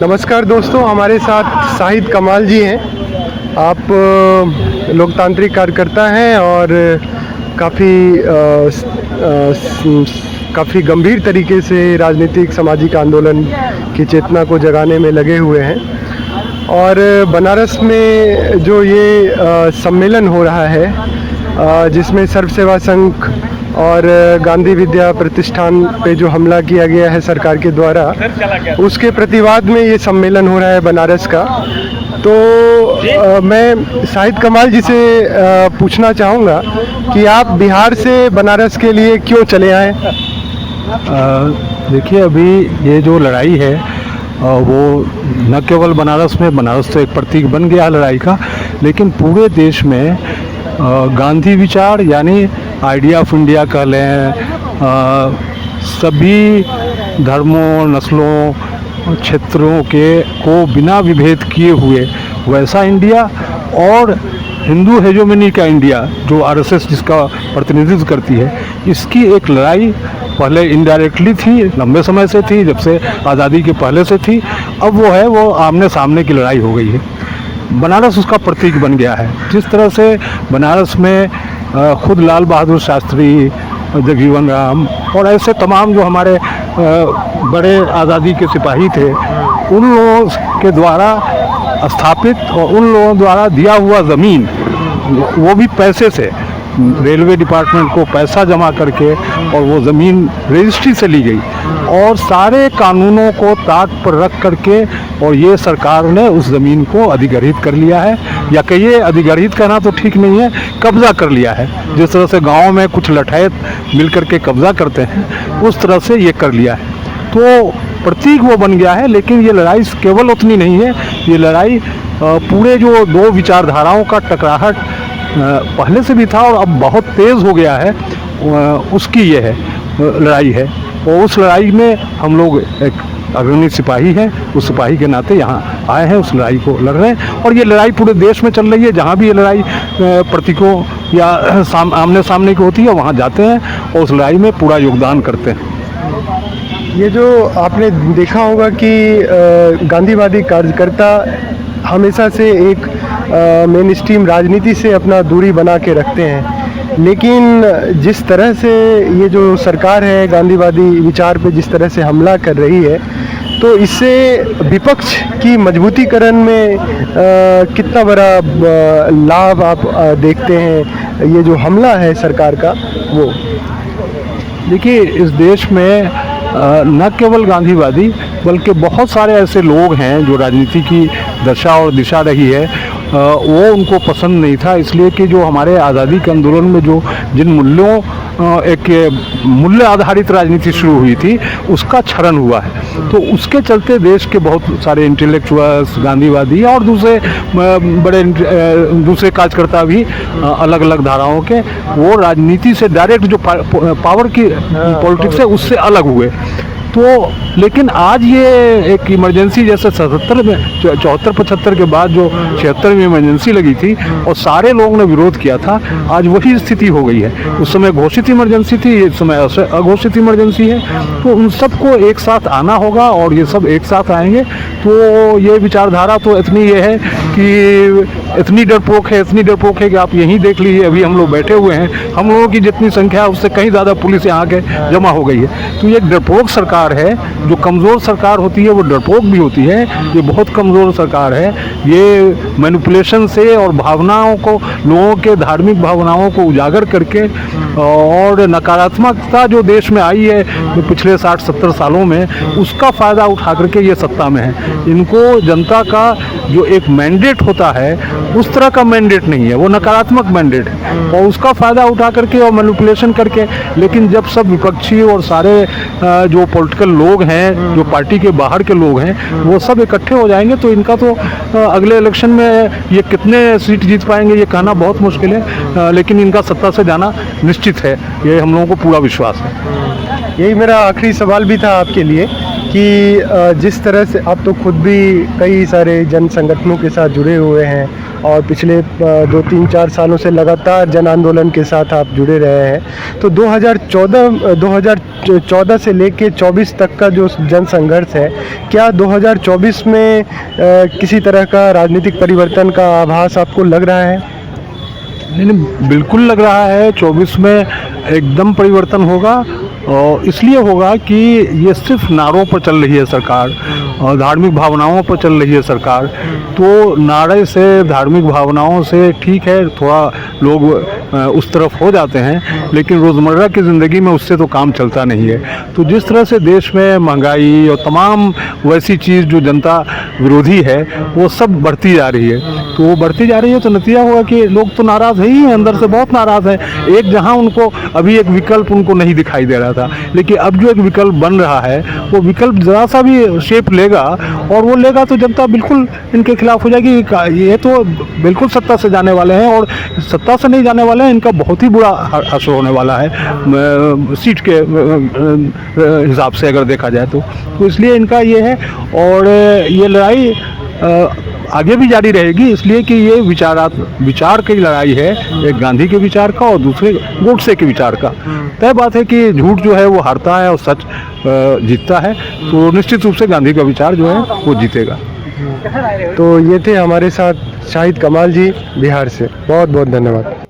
नमस्कार दोस्तों, हमारे साथ शाहिद कमाल जी हैं। आप लोकतांत्रिक कार्यकर्ता हैं और काफ़ी गंभीर तरीके से राजनीतिक सामाजिक आंदोलन की चेतना को जगाने में लगे हुए हैं। और बनारस में जो ये सम्मेलन हो रहा है जिसमें सर्व सेवा संघ और गांधी विद्या प्रतिष्ठान पे जो हमला किया गया है सरकार के द्वारा, उसके प्रतिवाद में ये सम्मेलन हो रहा है बनारस का। तो मैं शाहिद कमाल जी से पूछना चाहूँगा कि आप बिहार से बनारस के लिए क्यों चले आए? देखिए, अभी ये जो लड़ाई है वो न केवल बनारस में, बनारस तो एक प्रतीक बन गया लड़ाई का, लेकिन पूरे देश में गांधी विचार यानी आइडिया ऑफ इंडिया कह लें, सभी धर्मों, नस्लों, क्षेत्रों को बिना विभेद किए हुए वैसा इंडिया और हिंदू हेजेमनी का इंडिया जो आरएसएस जिसका प्रतिनिधित्व करती है, इसकी एक लड़ाई पहले इनडायरेक्टली थी, लंबे समय से थी, जब से आज़ादी के पहले से थी। अब वो आमने सामने की लड़ाई हो गई है। बनारस उसका प्रतीक बन गया है। जिस तरह से बनारस में खुद लाल बहादुर शास्त्री, जगजीवन राम और ऐसे तमाम जो हमारे बड़े आज़ादी के सिपाही थे, उन लोगों के द्वारा स्थापित और उन लोगों द्वारा दिया हुआ ज़मीन, वो भी पैसे से, रेलवे डिपार्टमेंट को पैसा जमा करके और वो ज़मीन रजिस्ट्री से ली गई और सारे कानूनों को ताक पर रख करके, और ये सरकार ने उस ज़मीन को अधिग्रहित कर लिया है। या कहिए, अधिग्रहित कहना तो ठीक नहीं है, कब्ज़ा कर लिया है। जिस तरह से गांव में कुछ लठैत मिल करके कब्ज़ा करते हैं, उस तरह से ये कर लिया है। तो प्रतीक वो बन गया है। लेकिन ये लड़ाई केवल उतनी नहीं है, ये लड़ाई पूरे जो दो विचारधाराओं का टकराहट पहले से भी था और अब बहुत तेज़ हो गया है, उसकी ये है लड़ाई है। और उस लड़ाई में हम लोग एक अग्रणी सिपाही हैं, उस सिपाही के नाते यहाँ आए हैं, उस लड़ाई को लड़ रहे हैं। और ये लड़ाई पूरे देश में चल रही है। जहाँ भी ये लड़ाई प्रतीकों या आमने सामने की होती है, वहाँ जाते हैं और उस लड़ाई में पूरा योगदान करते हैं। ये जो आपने देखा होगा कि गांधीवादी कार्यकर्ता हमेशा से एक मेन स्ट्रीम राजनीति से अपना दूरी बना के रखते हैं, लेकिन जिस तरह से ये जो सरकार है गांधीवादी विचार पे जिस तरह से हमला कर रही है, तो इससे विपक्ष की मजबूतीकरण में कितना बड़ा लाभ आप देखते हैं? ये जो हमला है सरकार का, वो देखिए, इस देश में न केवल गांधीवादी बल्कि बहुत सारे ऐसे लोग हैं जो राजनीति की दशा और दिशा रही है, वो उनको पसंद नहीं था। इसलिए कि जो हमारे आज़ादी के आंदोलन में जो जिन मूल्यों, एक मूल्य आधारित राजनीति शुरू हुई थी, उसका क्षरण हुआ है। तो उसके चलते देश के बहुत सारे इंटेलेक्चुअल्स, गांधीवादी और दूसरे कार्यकर्ता भी अलग अलग धाराओं के, वो राजनीति से डायरेक्ट जो पावर की पॉलिटिक्स है उससे अलग हुए। तो लेकिन आज ये एक इमरजेंसी, जैसे 77 में 74-75 के बाद जो 76 में इमरजेंसी लगी थी और सारे लोगों ने विरोध किया था, आज वही स्थिति हो गई है। उस समय घोषित इमरजेंसी थी, इस समय अघोषित इमरजेंसी है। तो उन सबको एक साथ आना होगा और ये सब एक साथ आएंगे। तो ये विचारधारा तो इतनी ये है कि इतनी डरपोक है कि आप यहीं देख लीजिए, अभी हम लोग बैठे हुए हैं, हम लोगों की जितनी संख्या है उससे कहीं ज़्यादा पुलिस यहाँ के जमा हो गई है। तो ये डरपोक सरकार है। जो कमज़ोर सरकार होती है वो डरपोक भी होती है। ये बहुत कमज़ोर सरकार है। ये मैनिपुलेशन से और भावनाओं को, लोगों के धार्मिक भावनाओं को उजागर करके और नकारात्मकता जो देश में आई है जो पिछले 60-70 सालों में, उसका फ़ायदा उठा करके ये सत्ता में है। इनको जनता का जो एक मैंडेट होता है, उस तरह का मैंडेट नहीं है, वो नकारात्मक मैंडेट है और उसका फ़ायदा उठा करके और मैनिपुलेशन करके। लेकिन जब सब विपक्षी और सारे जो पॉलिटिकल लोग हैं, जो पार्टी के बाहर के लोग हैं, वो सब इकट्ठे हो जाएंगे, तो इनका तो अगले इलेक्शन में ये कितने सीट जीत पाएंगे ये कहना बहुत मुश्किल है। लेकिन इनका सत्ता से जाना निश्चित है, ये हम लोगों को पूरा विश्वास है। यही मेरा आखिरी सवाल भी था आपके लिए कि जिस तरह से आप तो खुद भी कई सारे जन संगठनों के साथ जुड़े हुए हैं और पिछले 2-3-4 सालों से लगातार जन आंदोलन के साथ आप जुड़े रहे हैं, तो 2014 से लेके 24 तक का जो जन संघर्ष है, क्या 2024 में किसी तरह का राजनीतिक परिवर्तन का आभास आपको लग रहा है? नहीं, बिल्कुल लग रहा है 24 में एकदम परिवर्तन होगा। और इसलिए होगा कि ये सिर्फ नारों पर चल रही है सरकार और धार्मिक भावनाओं पर चल रही है सरकार। तो नारे से, धार्मिक भावनाओं से ठीक है, थोड़ा लोग उस तरफ हो जाते हैं, लेकिन रोज़मर्रा की ज़िंदगी में उससे तो काम चलता नहीं है। तो जिस तरह से देश में महंगाई और तमाम वैसी चीज़ जो जनता विरोधी है वो सब बढ़ती जा रही है, तो वो बढ़ती जा रही है, तो नतीजा होगा कि लोग तो नाराज़ है ही हैं, अंदर से बहुत नाराज़ हैं। एक जहां उनको अभी एक विकल्प उनको नहीं दिखाई दे रहा था, लेकिन अब जो एक विकल्प बन रहा है वो विकल्प ज़रा सा भी शेप लेगा, और वो लेगा तो जनता बिल्कुल इनके खिलाफ हो जाएगी। ये तो बिल्कुल सत्ता से जाने वाले हैं, और सत्ता से नहीं जाने वाले हैं, इनका बहुत ही बुरा असर होने वाला है सीट के हिसाब से अगर देखा जाए तो इसलिए इनका ये है। और ये लड़ाई आगे भी जारी रहेगी, इसलिए कि ये विचार की लड़ाई है, एक गांधी के विचार का और दूसरे गोडसे के विचार का। तय बात है कि झूठ जो है वो हारता है और सच जीतता है, तो निश्चित रूप से गांधी का विचार जो है वो जीतेगा। तो ये थे हमारे साथ शाहिद कमाल जी बिहार से। बहुत बहुत धन्यवाद।